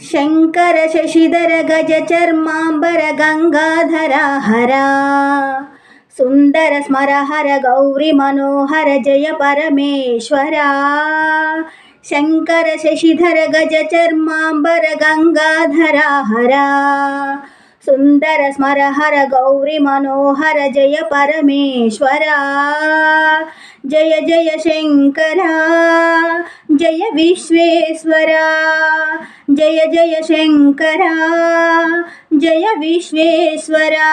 शंकर शशिधर गज चर्मांबर गंगाधर हरा सुंदर स्मर हर गौरी मनोहर जय परमेश्वरा शंकर शशिधर गज चर्मांबर गंगाधर हरा सुंदर स्मर हर गौरी मनोहर जय परमेश्वरा जय जय शंकरा जय विश्वेश्वरा जय जय शंकरा जय विश्वेश्वरा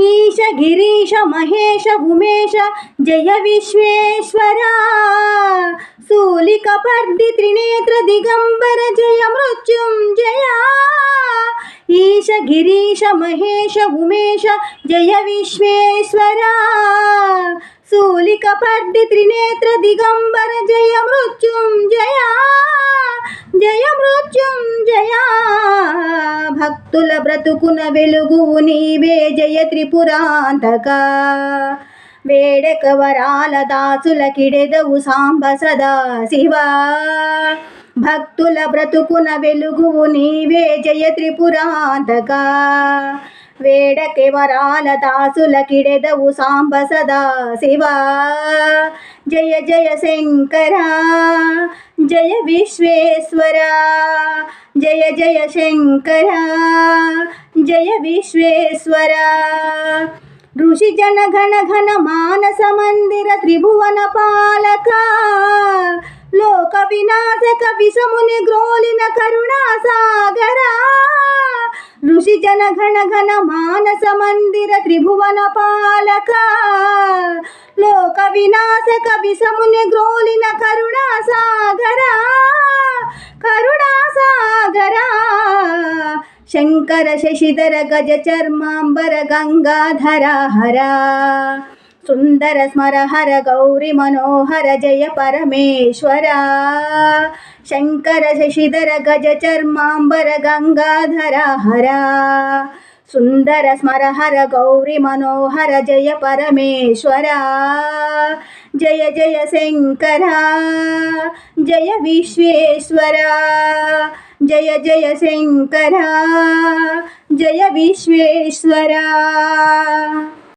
ईश गिरीश महेश उमेश जय विश्वेश्वरा सूलिकपर्दि त्रिनेत्र दिगंबर जय मृत्युंजया ईश गिरीश महेश उमेश जय विश्वेश्वरा सूलिकपर्दि त्रिनेत्र दिगंबर जय मृत्युंजया जय मृत्युंजया भक्तुल ब्रतुकुन वेलुगुवु नीवे जय त्रिपुरांतका వేడక వరాల దాసుల కిడెదవు సాంబ సదా శివా భక్తుల బ్రతుకున వెలుగువు నీవే జయ త్రిపురాంతకా వేడకే వరాల దాసుల కిడెదవు సాంబ సదా శివా జయ జయ శంకరా జయ విశ్వేశ్వరా జయ జయ శంకరా జయ విశ్వేశ్వరా ऋषि जन घन घन मानस मंदिर त्रिभुवन पालक लोक विनाशक विषमुनि ग्रोलिन करुणा सागरा ऋषि जन घन घन मानस मंदिर त्रिभुवन पालक लोक विनाशक विषमुनि ग्रोलिन करुणा सागरा शंकर शशिधर गज चर्मांबर गंगाधर हरा सुंदर स्मर हर गौरी मनोहर जय परमेश्वरा शंकर शशिधर गज चर्मांबर गंगाधर हरा सुंदर स्मर हर गौरी मनोहर जय परमेश्वरा जय जय शंकरा जय विश्वेश्वरा जय जय शंकरा जय विश्वेश्वरा।